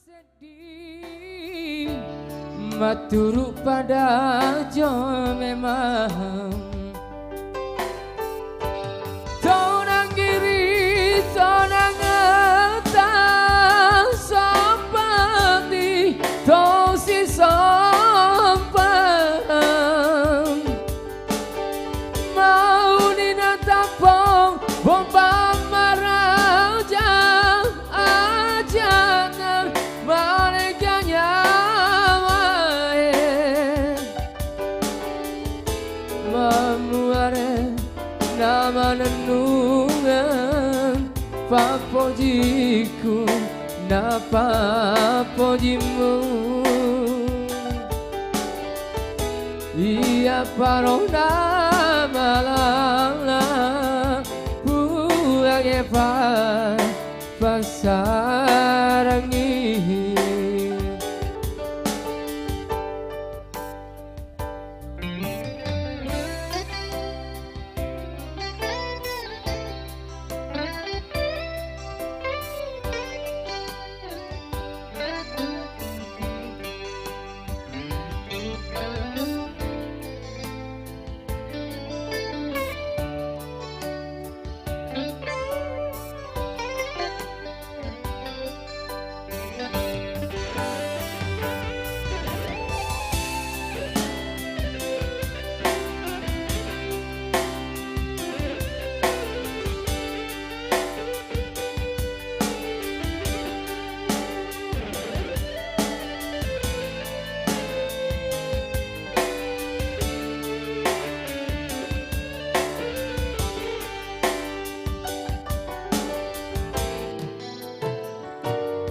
Sedih maturu pada jo memang tonang kiri tonang atas seperti tosi sompang mau nina tapong bomba maraja aja malikanya mamuare nama nenungan papojiku napa pojimu iya parona malala buage pasarangi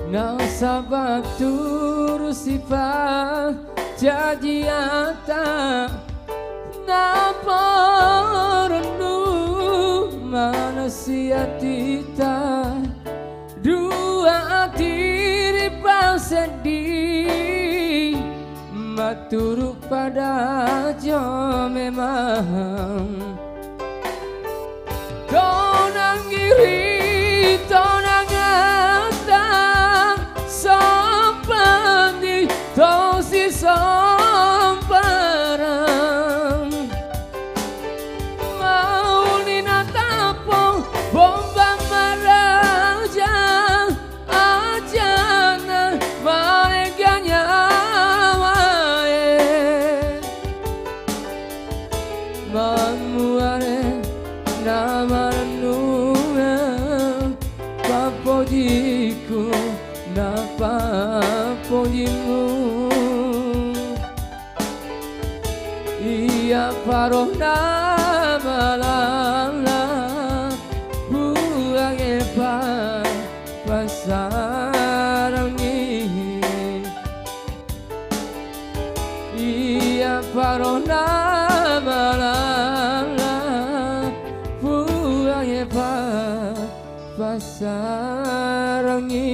Nasabak turus sifat jadi ata napornu manusia tita dua diri sedih maturu pada jo memang tonang kiri tonang seperti tosi somparang mau nina tapong bomba maraja ajana maleganya mamuare nama renungan papojiku napa pojimu iya parona malala buange pasarangi iya parona malala buange pasarangi.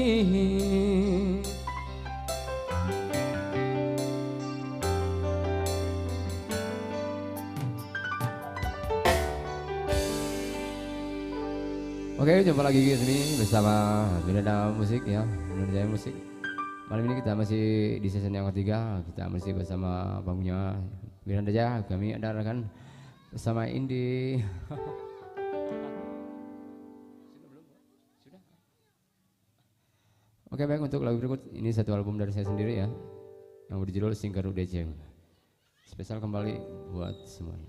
Oke, jumpa lagi di sini bersama Miranda Musik ya, Miranda Musik. Malam ini kita masih di season yang ketiga, kita masih bersama panggungnya Miranda Jaya. Kami ada rekan bersama Indi. Oke, baik, untuk lagu berikut ini satu album dari saya sendiri ya, yang berjudul Singkaru Deceng. Spesial kembali buat semuanya.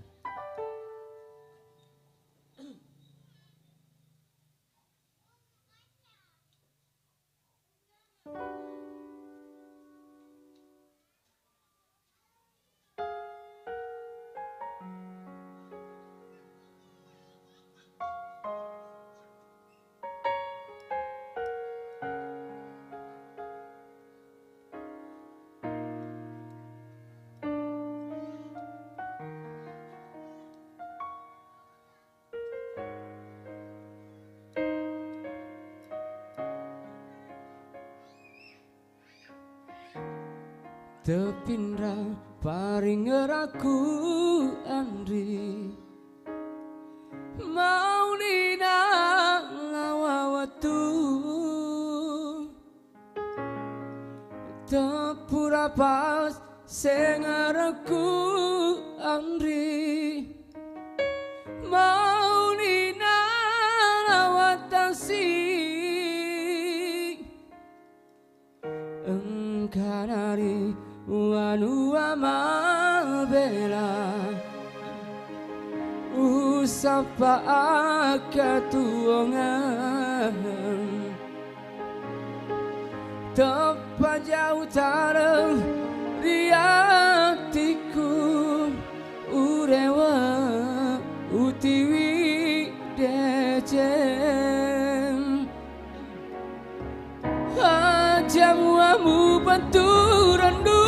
Tepindra paring ngeraku andri maulina lawawatu lapas sing arepku andri mau nina lawatasi engkanari wanu amabela usapa akatuongan tepat jauh tareng riatiku urewa utiwi decen ajamuamu banturandu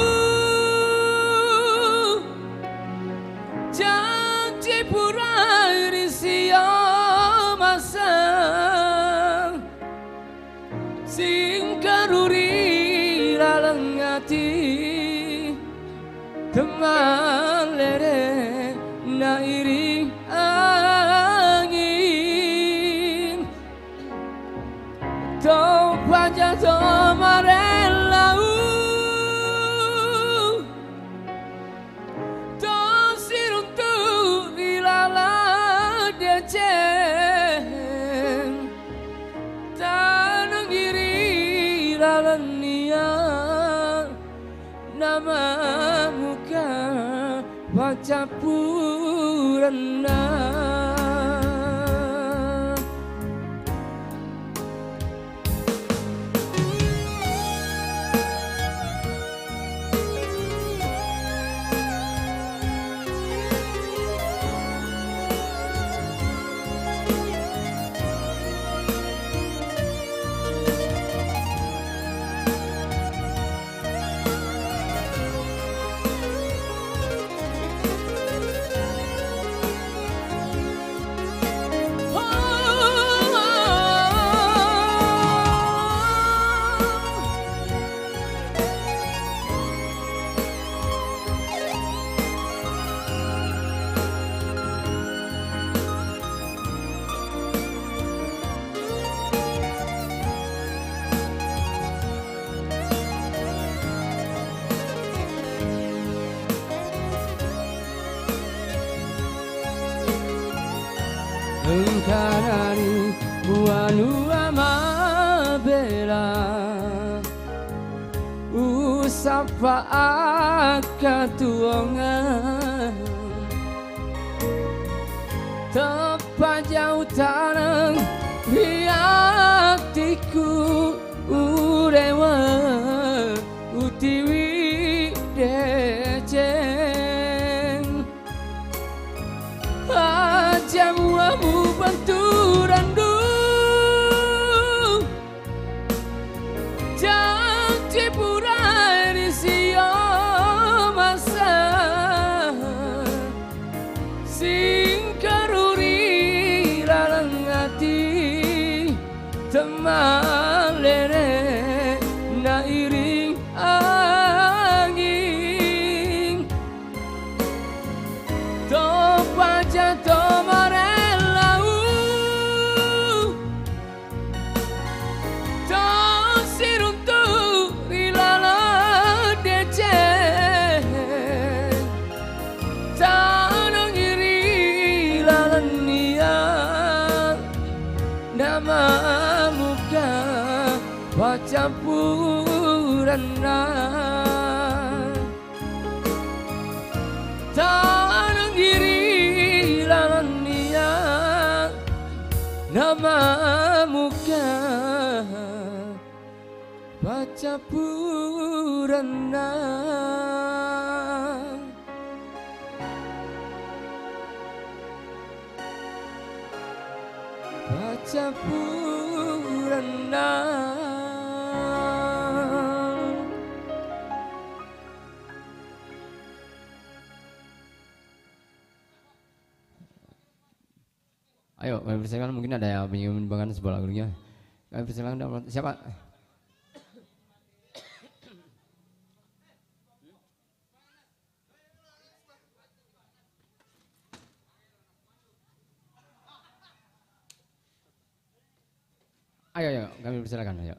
janji purai risio masang sing karuri lalengati teman lere na iring angin to paja to marelau to siruntu ilala decen tanang iri lalania nama muka baca purana engkanani wanu amabela usapa akatuongan tepat jauh tanang riatiku urewa utiwi decen ajamuamu banturandu janji purai risio masa sing karuri lalengati teman lere na iring angin to paja to marelau to siruntu ilala decen tanang iri lalania nama muka baca purana tanang iri lalania nama muka baca purana baca purana Ayo, kami persilakan, mungkin ada yang ingin menyumbangkan sebuah lagunya. Kami persilakan, siapa? Ayo, kami persilakan, ayo.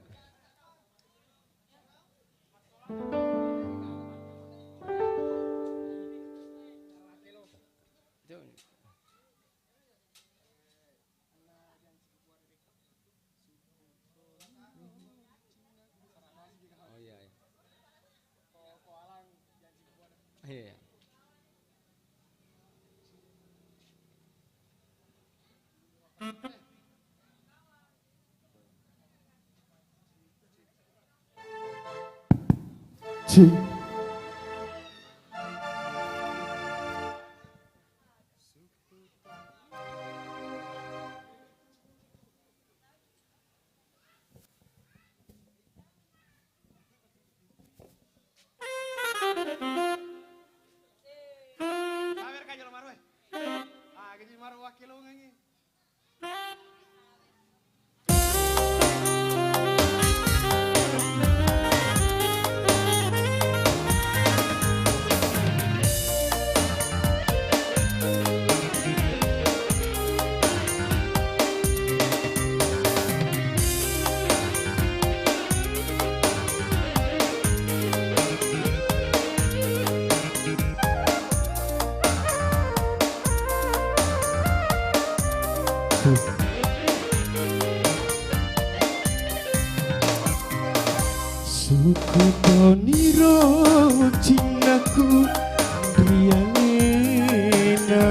Iya. Ci. Sawer ka jalo marwe. Ah, gaji maru wakilo ngangi. Suku Toniro Cinaku Drialena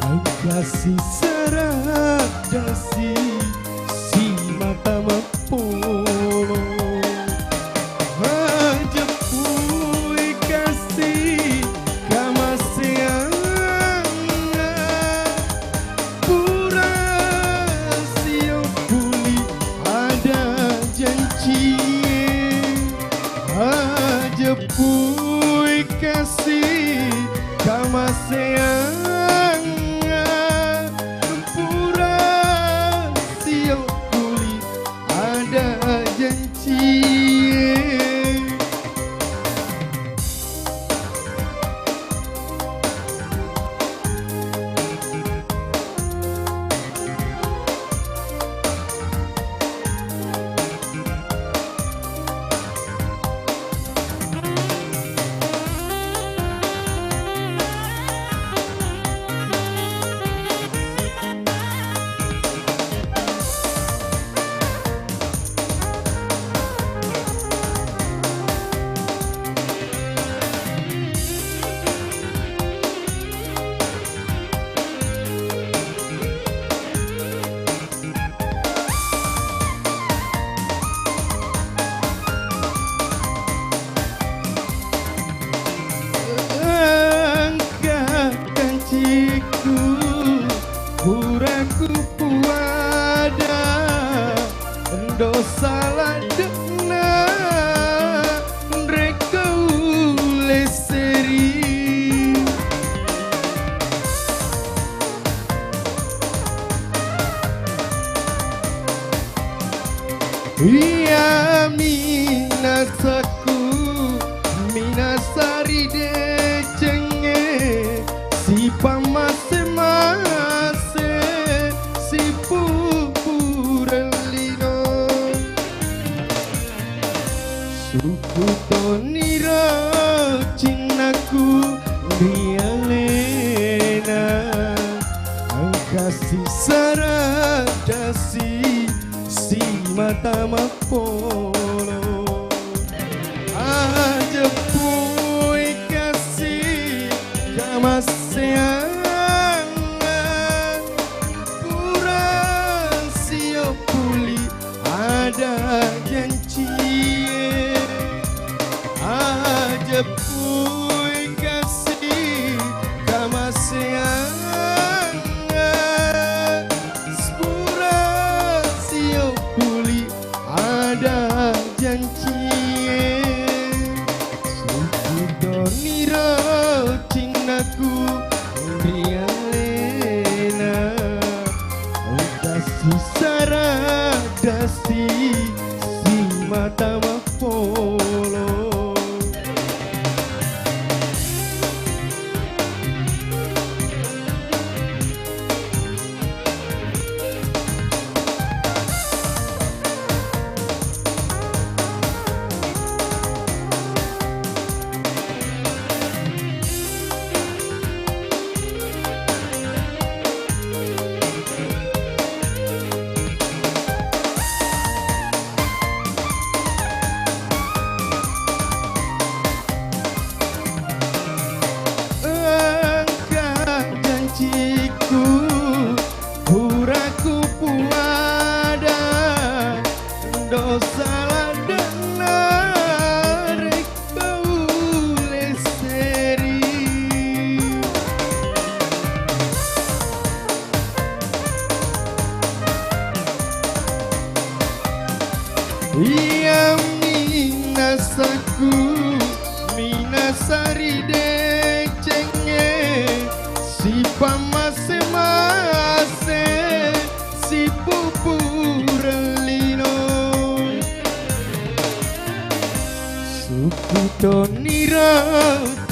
Angkasi Sarap Dasi Si Mata Mapolo Hajapui Kasih Kamaseang Pura Sio Puli Ada janji Jepui kasih kamaseang pura sio kuli ada janji Puraku puada dosa ladekna mereka leseri iya minasaku minasari decenge si pamase si pupurelino suku Toniro Cinaku Rialena Angkasi Saradasi Si Mata Mapolo Ajepui kasih kamaseang ada janji aja pui kasih kamaseang sepura sio puli ada janji suku Toniro Cinaku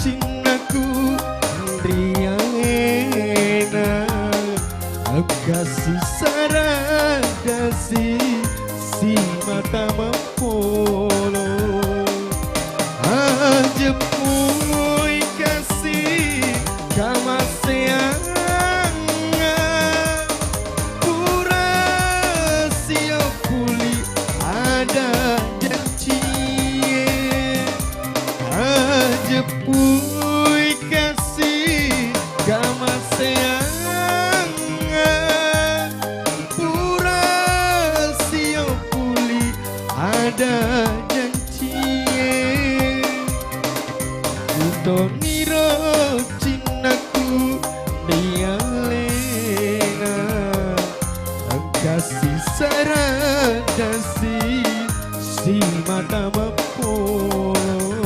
cintaku Riana kasih sarang kasih si mata mempolo aja pui kasih kama seang pura sio puli ada janji aja pui kasih kama seang ada janji untuk niro cintaku dia lena kasih sarang kasih si mata mempolo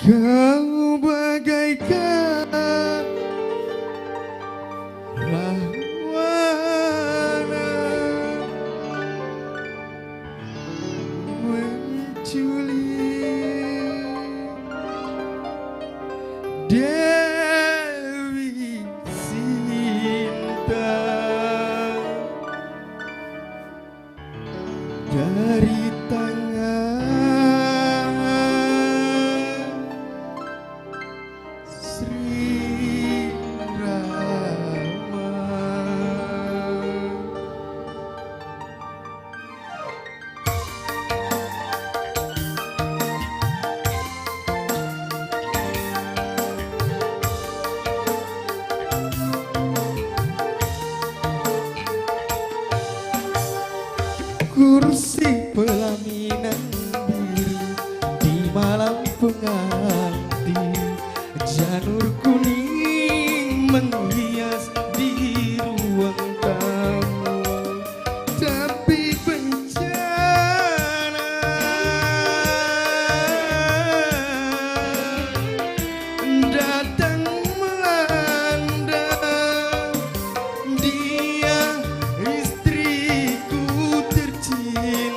kau bagaikan lawana menculik Dewi Sinta dari tangan Sri Rama kursi pelaminan biru di malam pengantin janur kuning menghias di ruang tamu tapi bencana datang melanda dia istriku tercinta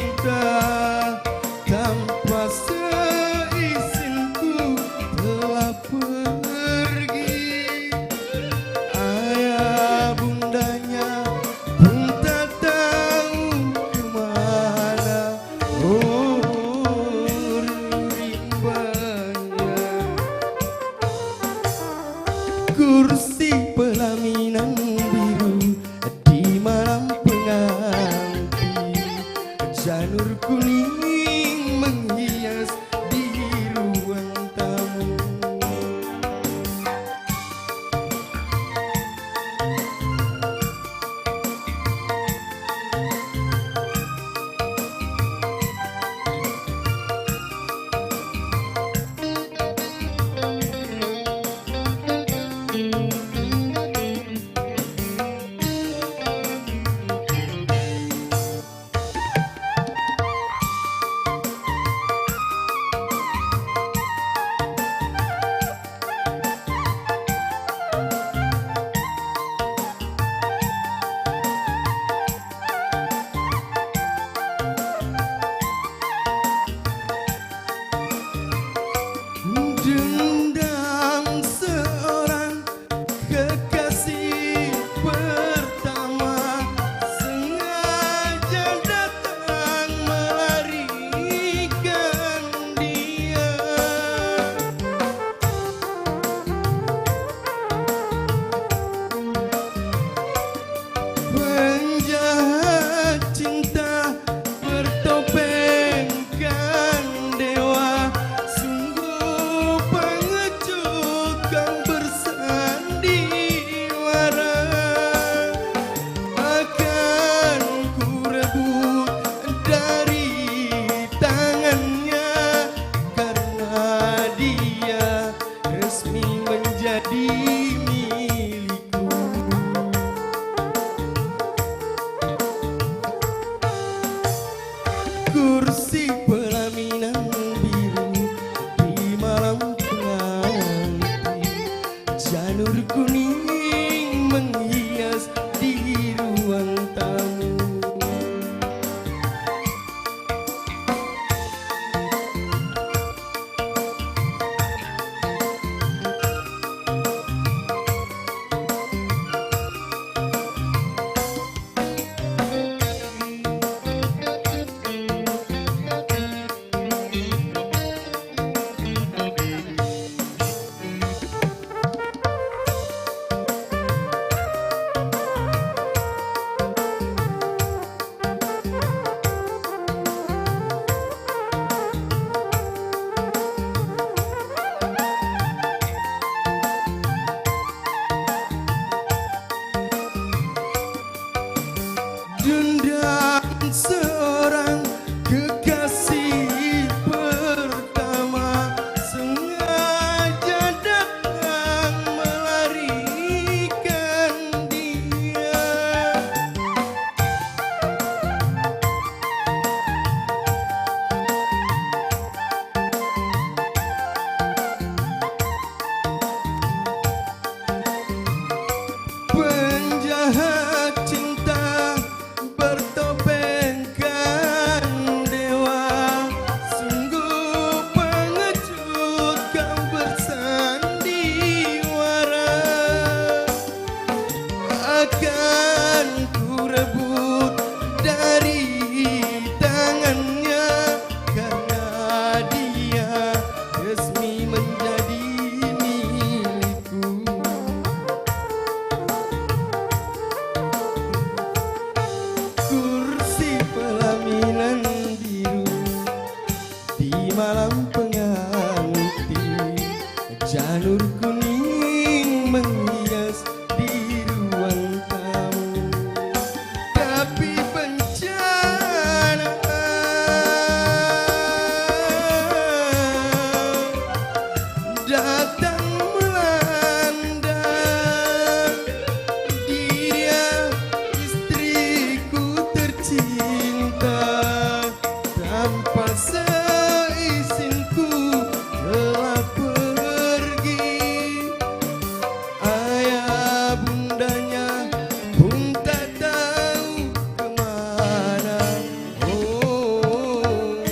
dendam seorang kekasih pertama sengaja datang melarikan dia. Penjahat cinta bertopengkan dewa, sungguh pengecut kau bersandiwara. Akan ku rebut dari tangannya karena dia resmi menjadi milikku. Kursi pelaminan biru di malam pengantin, janur kuning menghias di ruang tamu. Tapi bencana datang melanda. Dia istriku tercinta, tanpa seizinku telah pergi. Ayah bundanya pun tak tahu kemana. Oh,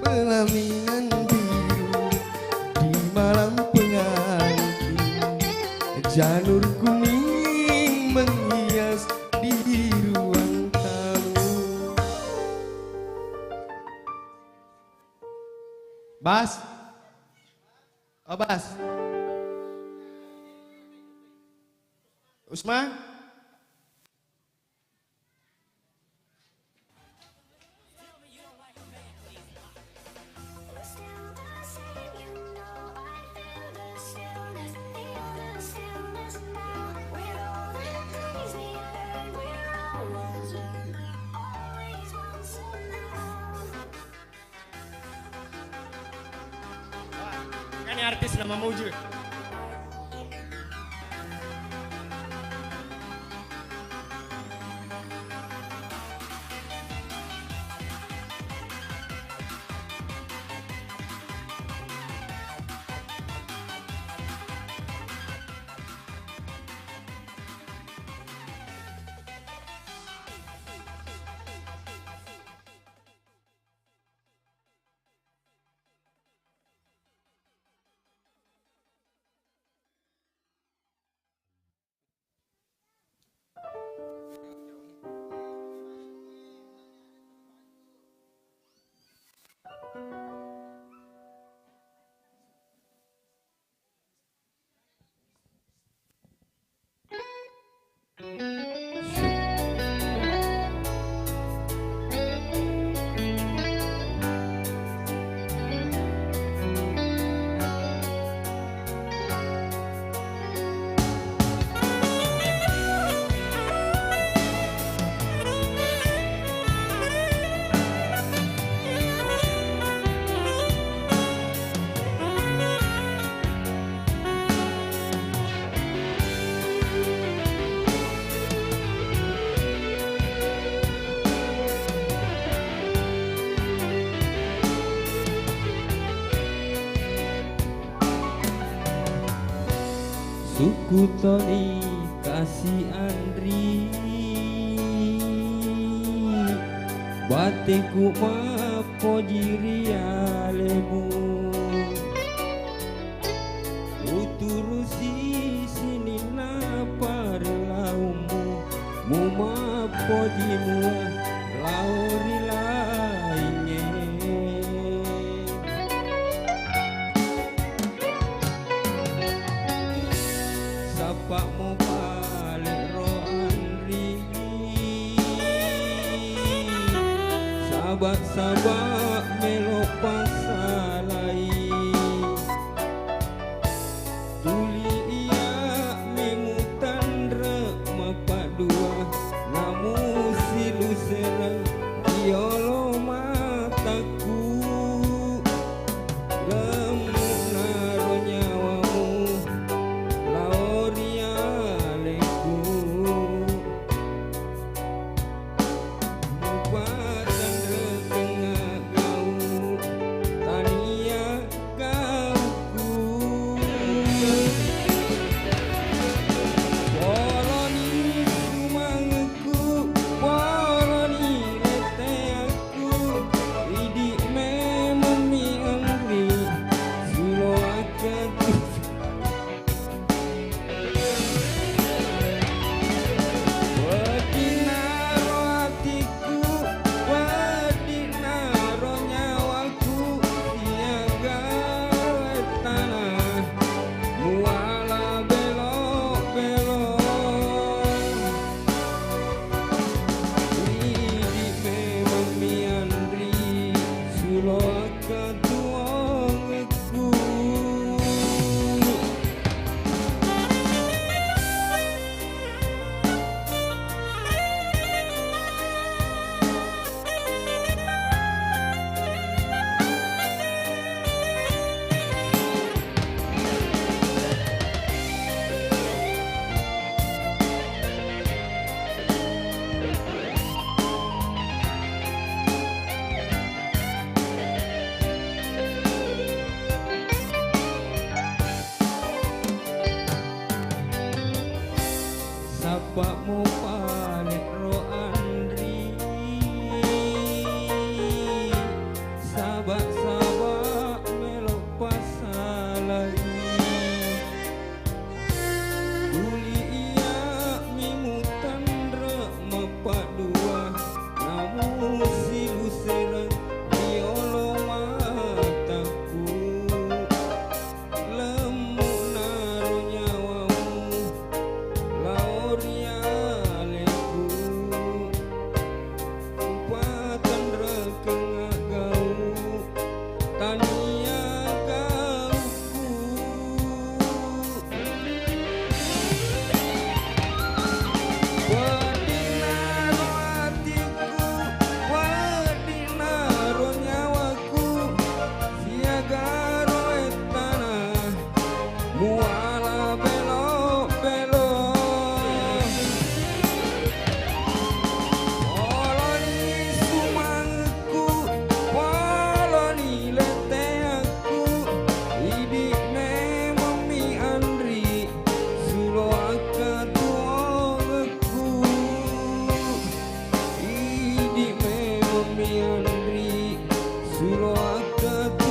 pelaminan biru di malam pengantin, janur kuning menghias di ruang tamu. Bas, oh Bas, Usman. Kan ini artis nama Muju. Suku Toni kasih Andri, bateku mapo jiria lemu, uturusi sini napa relaumu, mu mapo jimu lauri lainnya. Pak mau balik ro Andri, sahabat-sahabat melo pasalai, Juli Sapa mo palit ro Andri Sabak-sabak melok pasalai Uli iya mimutan re mepak dua Namun silu serang diolo mataku Lemuk naro nyawamu Lauria leku Upatan rekeng agau Tania gauku Wadinaro hatiku Wadinaro nyawaku Siagaro etana Muala belok-belok Poloni sumangku Poloni leteaku Idik memi Andri Sulo akatuogeku Idik memi Andri Sulo akatuogeku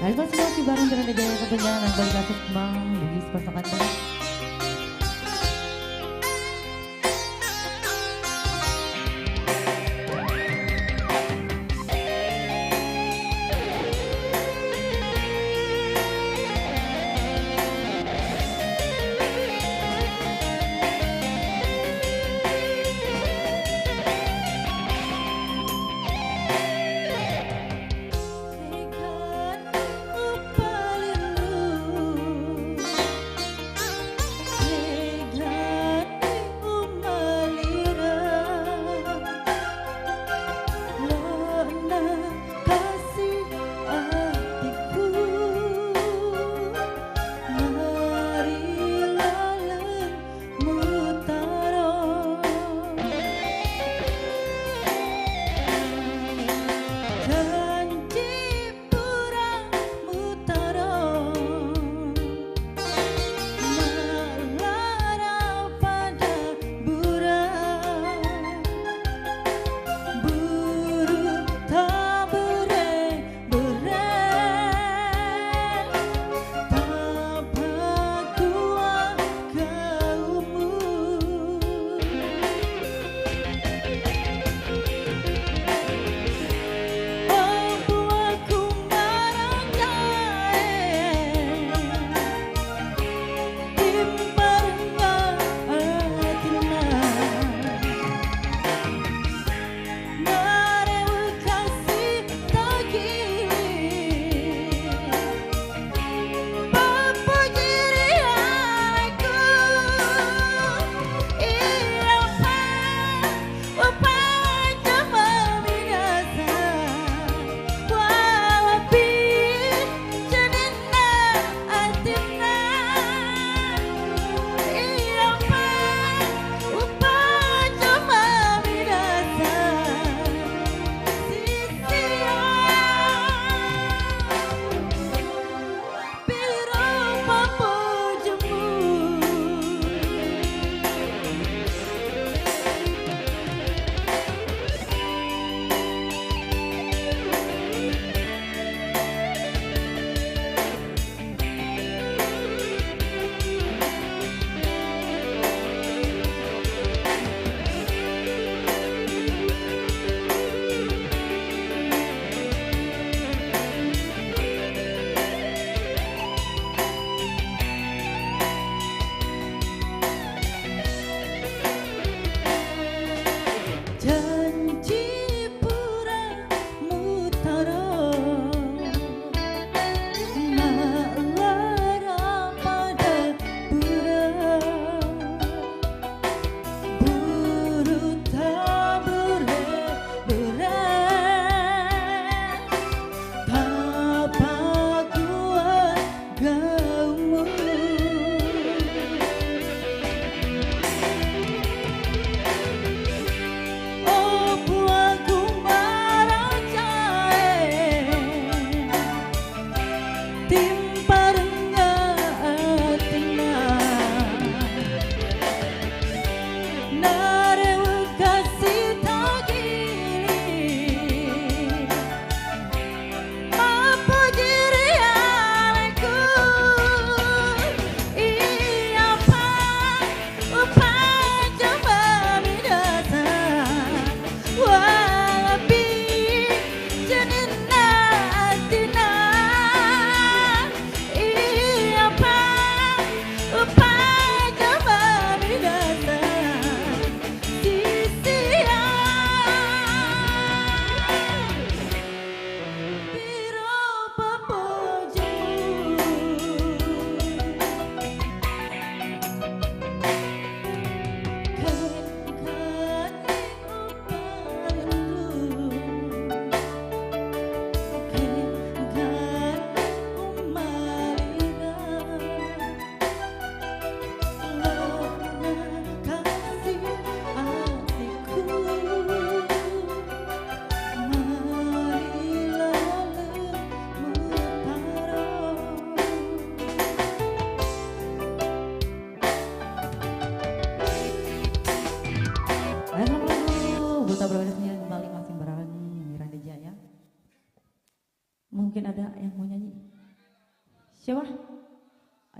Alba semua si barang Birandaja kebenjangan ang balik asok mang bugis pasakan mo.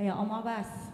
Ayo Om Abbas.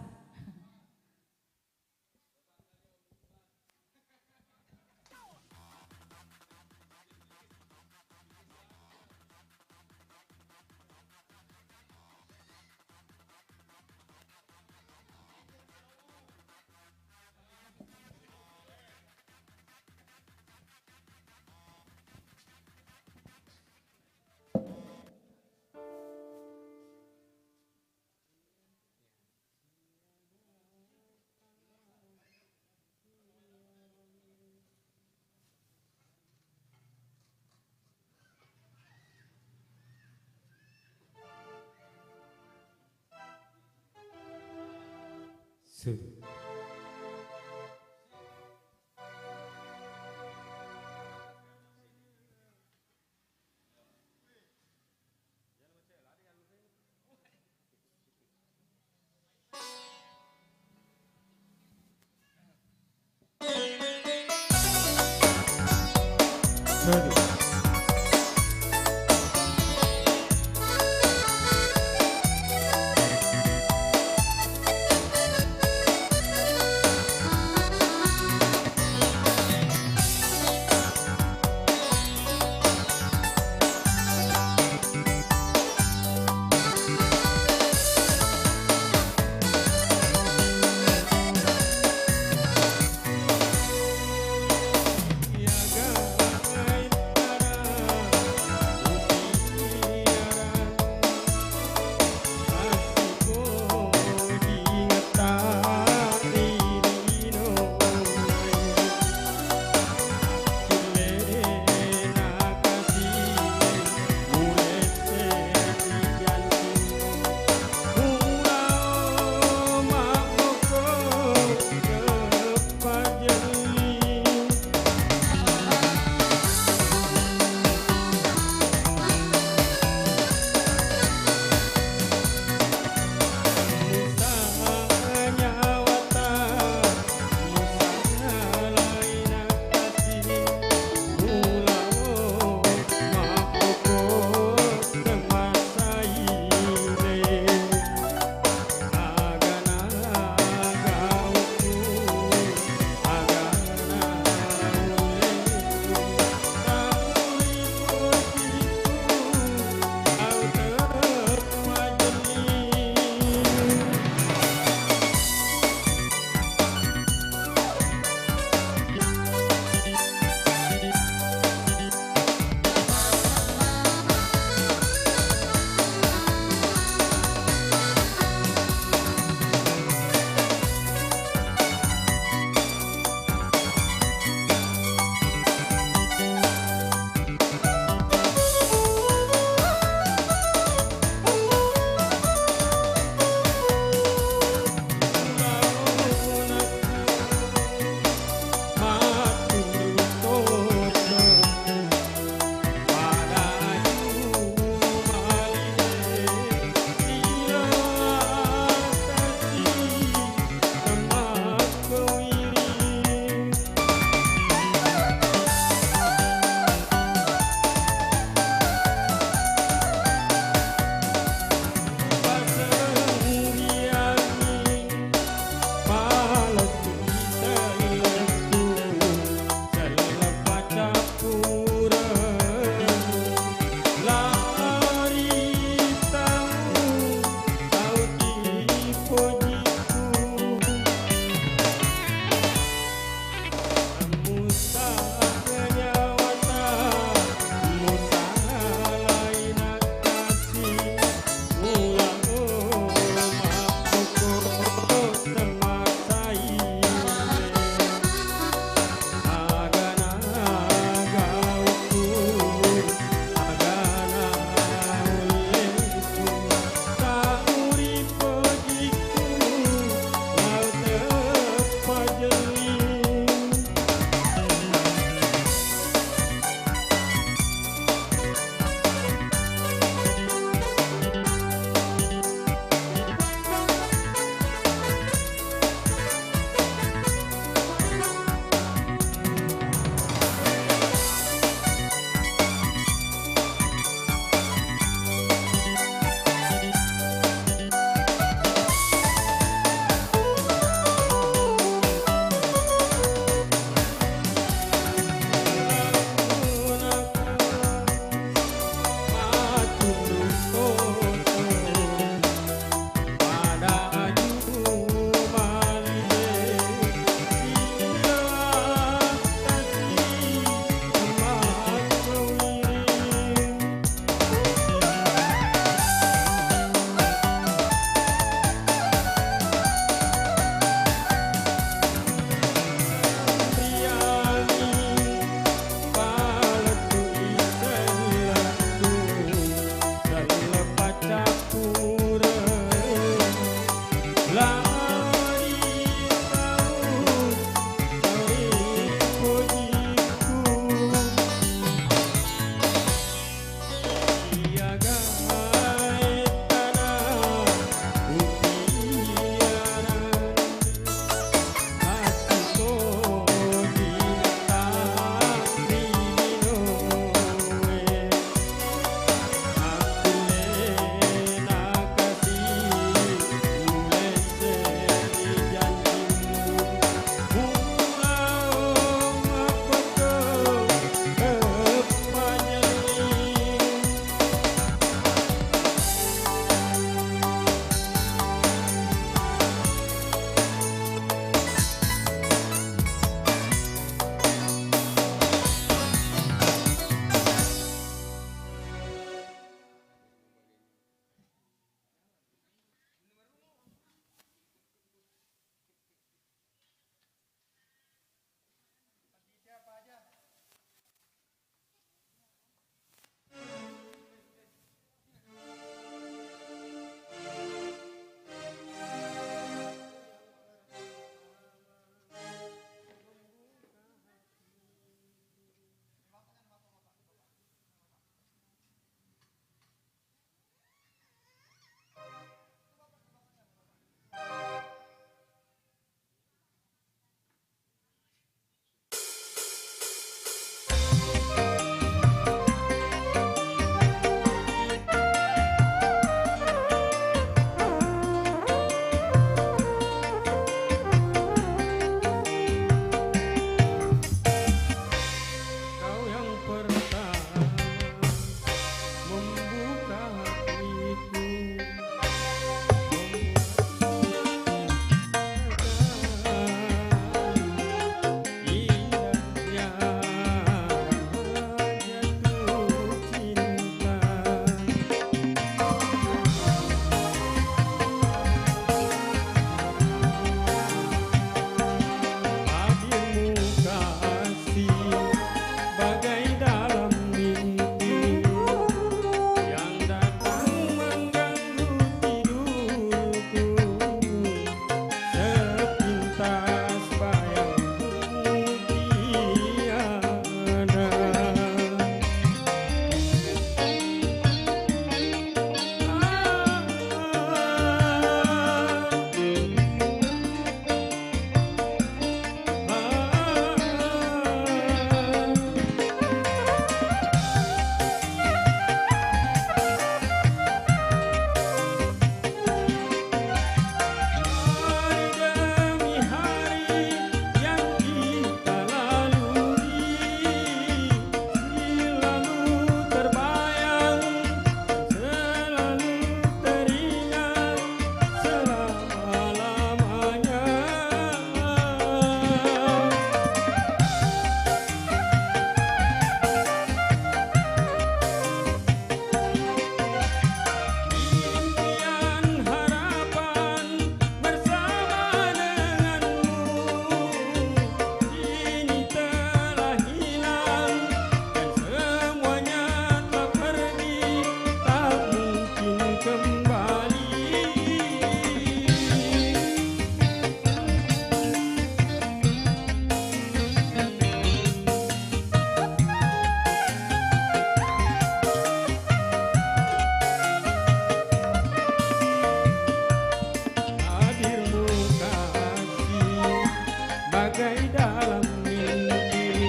bagai dalam mimpi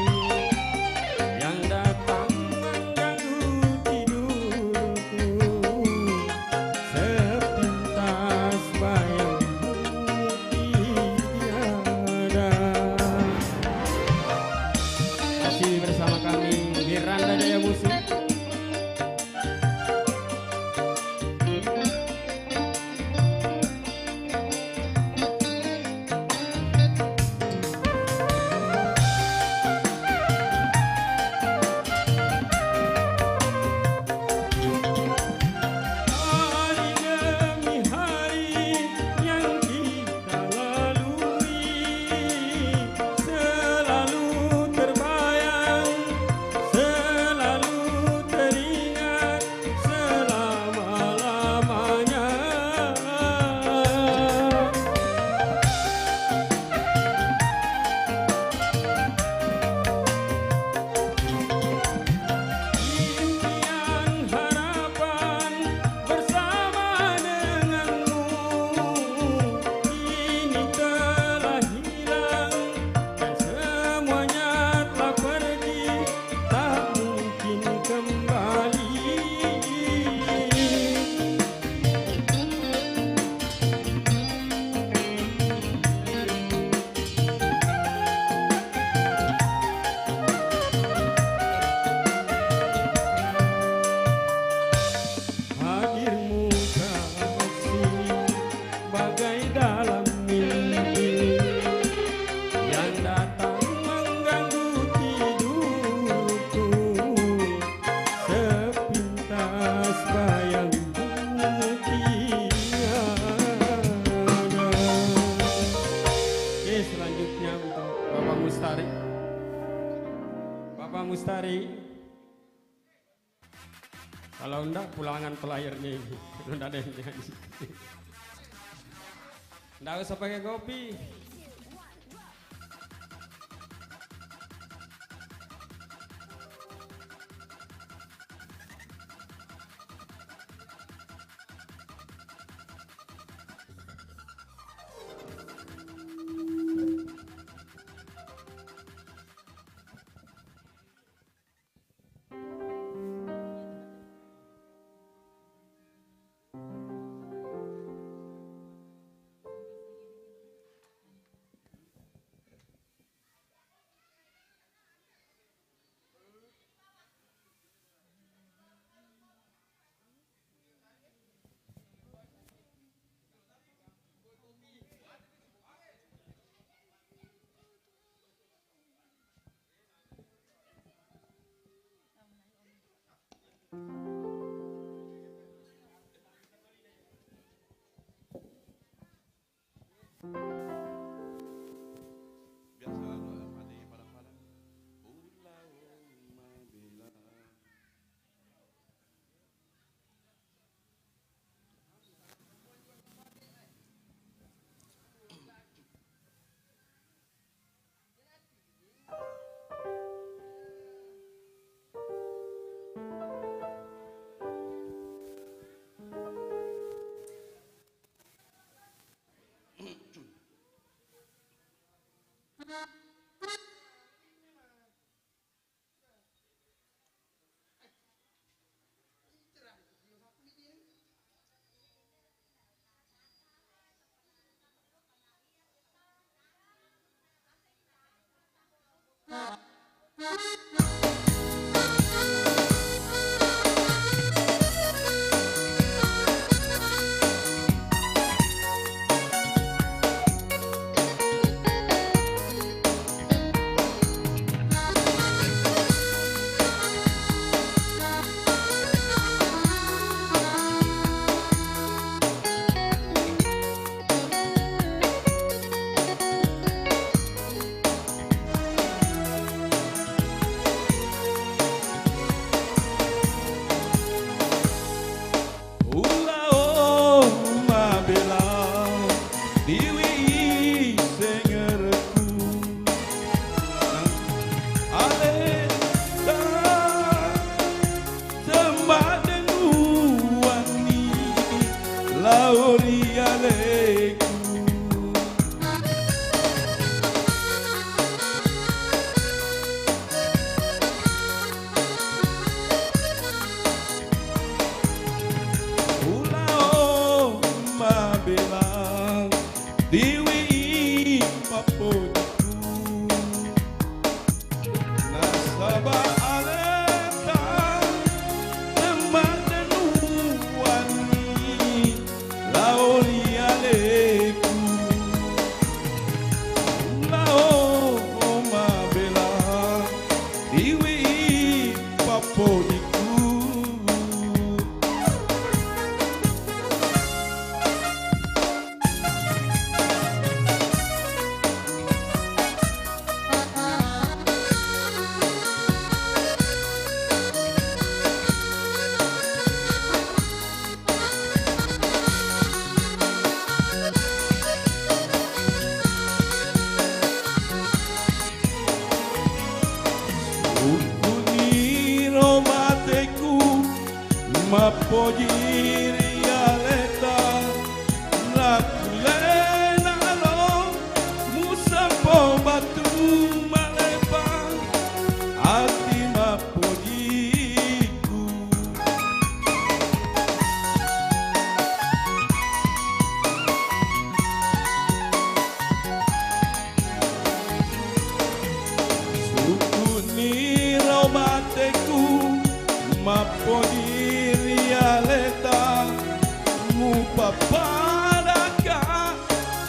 yang datang mengganggu tidurku, sepintas bayangmu tiada. Masih bersama kami Miranda Jaya Musik. Hari demi hari yang kita lalui, selalu terbayang, selalu teringat selama-lamanya. Impian harapan bersama denganmu kini telah hilang dan semuanya telah pergi, tak mungkin kembali. Hadirmu kasih bagai dalam mimpi yang datang mengganggu tidurku, sepintas bayangmu tiada. Oke, selanjutnya untuk Bapak Mustari. Bapak Mustari, kalau enggak pulangan pelayarnya ini, enggak ada yang nyanyi. Enggak usah pakai kopi. Biasa mandi padang-padang. Allahumma bila. Mapogiria leta mupapadaka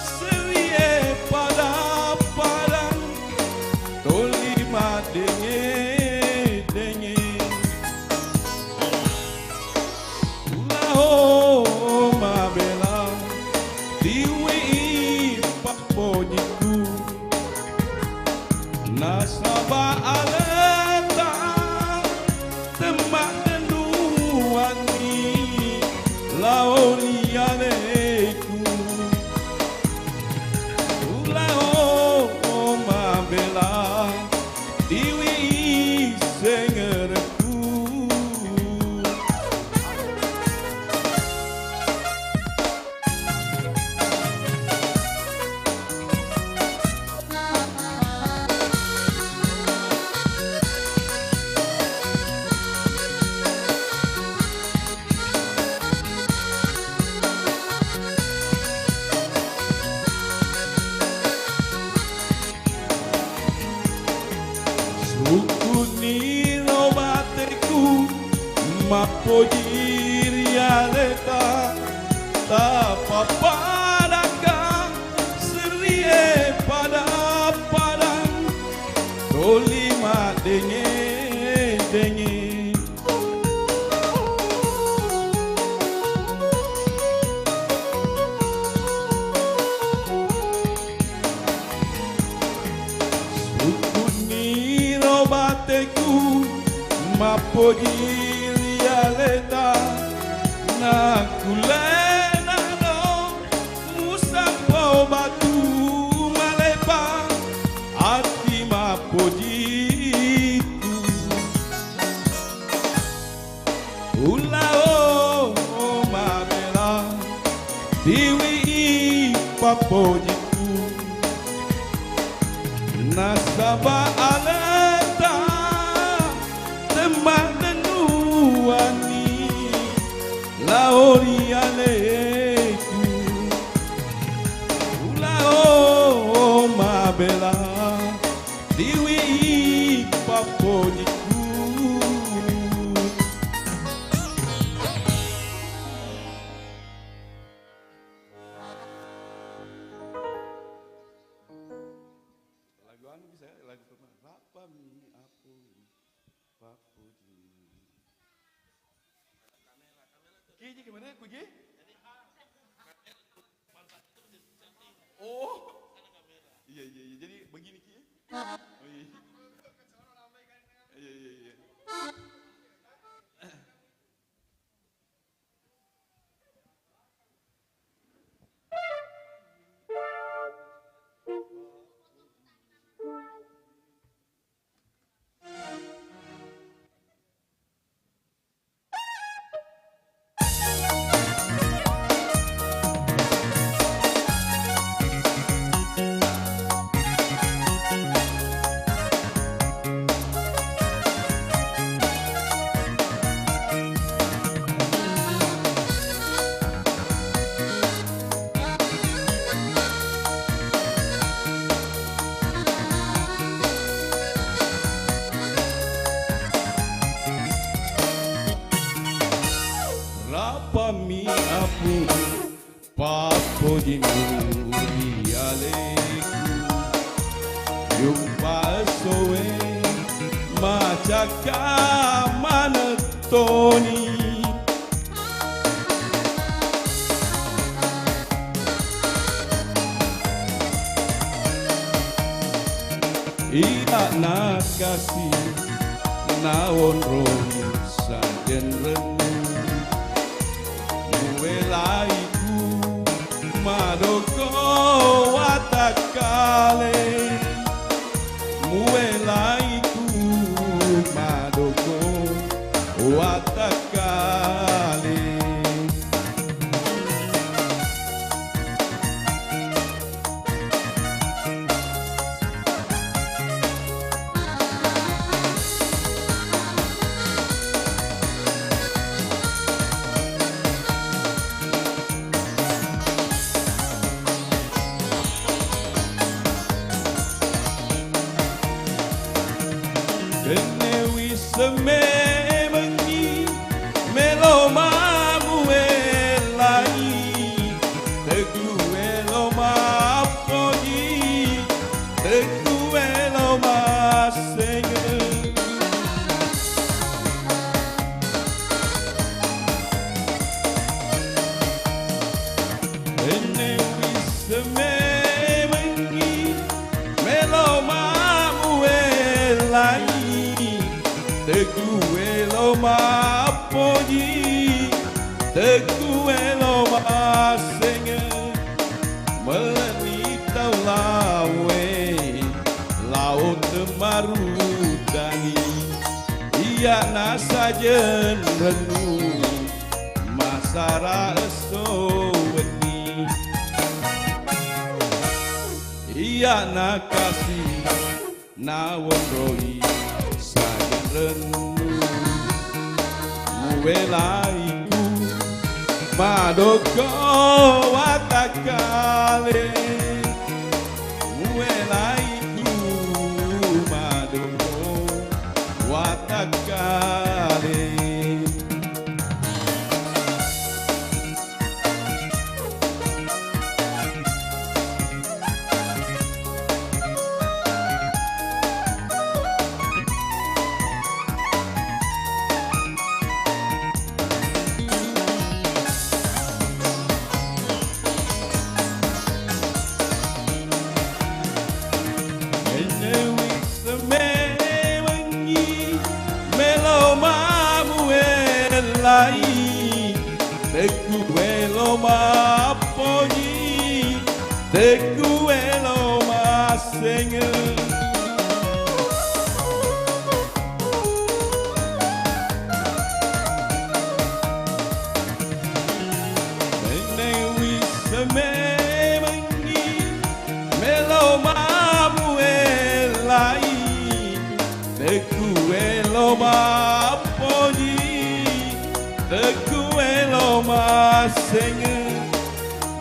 serie pada padang tolima denge ulaho mabela diwi papojiku nasaba aleta temak denuani laorianeku ulao mabela diwi sengerku Sukuni robateku mapogiria leta tapapadaka serie pada padang tolima denge Sukuni robateku mapogiria leta nakulena no musapo batu malepa ati mapojiku ulao mabela diwi papojiku nasaba aleta temak denuani laorialeku ulao mabela diwi papojiku lagu anu bisa lagu apa mi aku papuji Ki gimana ku Ji? Oh iya jadi begini Ki oh iya iya Rapa mi apu papo jinu dialeku yung pasoe macaka manetoni iya nakasi nawon roni sajen renu muelaiku madoko watakale muelaiku madoko watakale Kene wis semengi mapoji teku elo masenge meleni tau lawe laut temarudangi iya nasajen renu masara esowani iya nakasi nawondoi sajen renu muwelaiku madoko watakale muwelaiku madoko watakale. Teku elo mapoji, teku elo masenge. Nene wisa memengi, melo mamuelai, teku elo mapoji. Teku elo masenge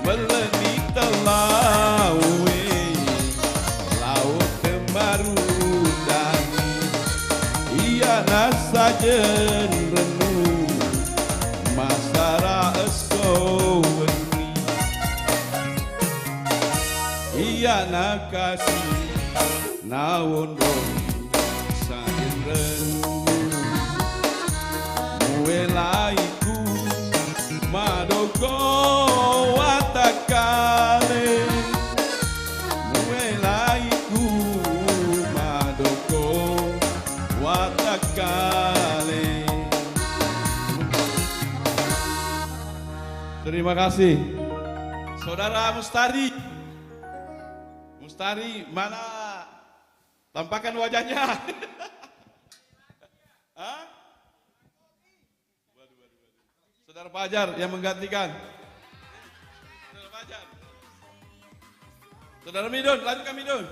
meleni lawe laut kemarudani iya nasajen renu masara esowani iya nakasi nawondoi sajen renu muwelaiku madoko watakale muwelaiku madoko watakale. Terima kasih Saudara Mustari. Mustari mana tampakkan wajahnya? Hah? Saudara Fajar yang menggantikan. Saudara Fajar. Saudara Midun, lanjutkan Midun.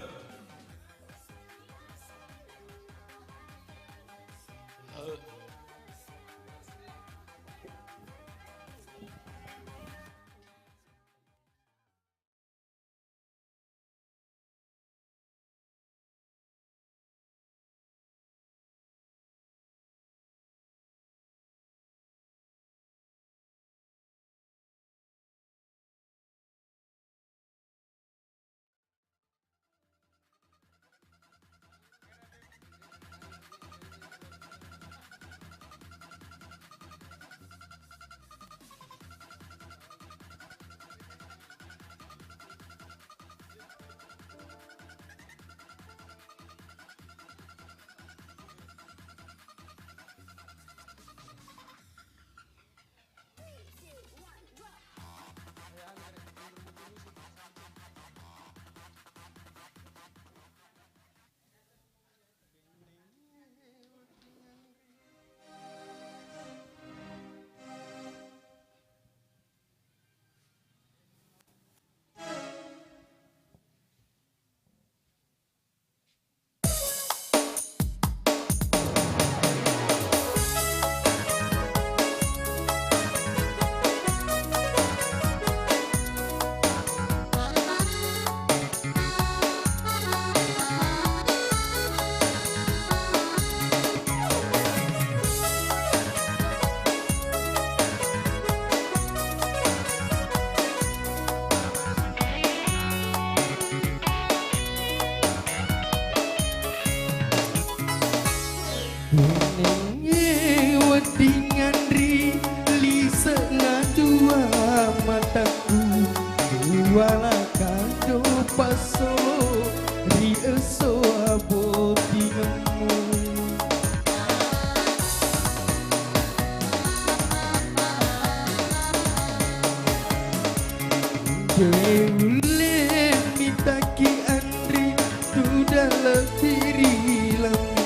dalam diri lemu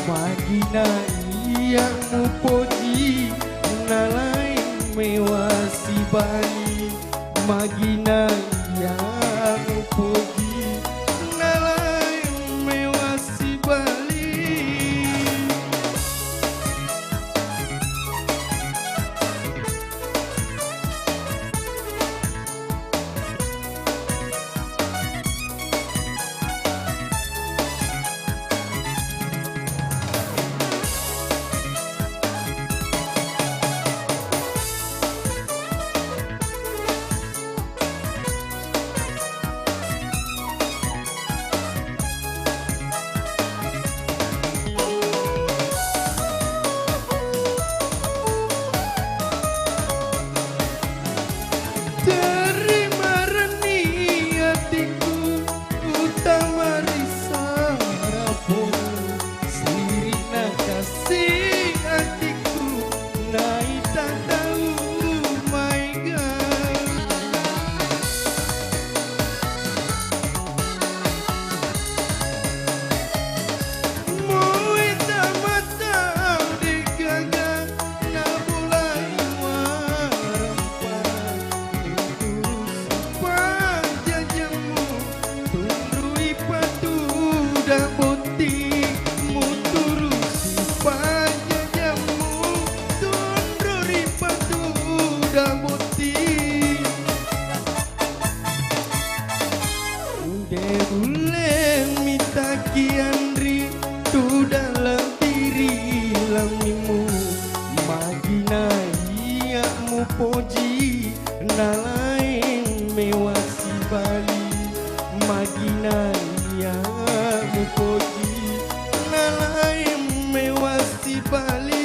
magina yang mupoji nalai mewasi bali magina yang mupoji nalai mewasi bali. Terima reni hatiku utama risarapun sirina kasih hatiku naik tak tahu my God. Muita mata digaga na mulai warempah pajajamu tundui patu dan boti muturusi pajajamu tundui patu dan boti Debule minta kiandri tu dalam diri lamimu magina iya mupoji nalain mewasi bali magina iya mupoji nalain mewasi bali.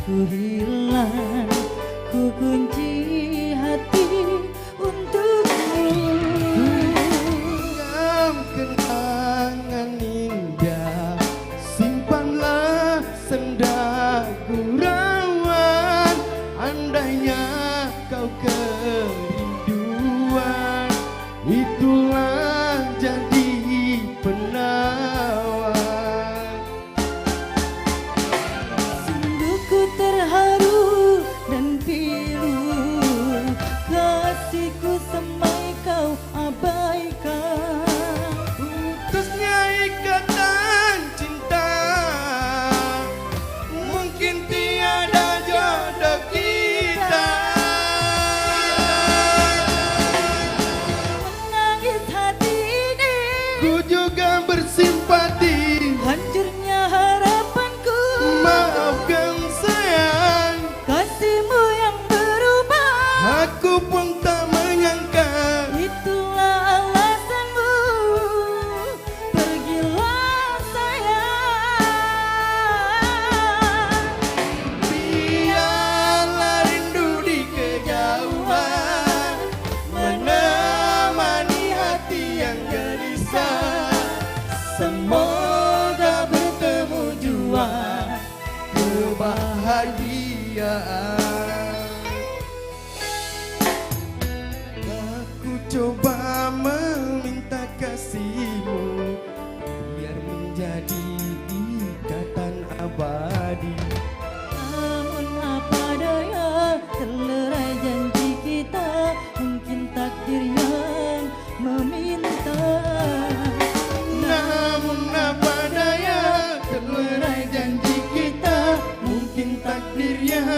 ku hilang, ku kunci hati untukmu. Genggam kenangan indah, simpanlah senda gurauan. Andainya kau kerinduan, itulah jadi penawar. Sungguhku terharu dan pilu, kasihku semai kau abaikan. Putusnya ikatan cinta, mungkin tiada jodoh kita. Menangis hati ini, Ku juga bersimpati. hancurnya harapanku. Maafkan sayang, Kasihmu yang berubah, aku pun tak menyangka. itulah alasanmu. Pergilah sayang. Biarlah rindu di kejauhan menemani hati yang gelisah. Semoga bertemu jua kebahagiaan. Aku coba meminta kasihmu biar menjadi ikatan abadi. Namun apa daya, terlerai janji kita, mungkin takdir yang meminta. Namun apa daya, terlerai janji kita, mungkin takdir yang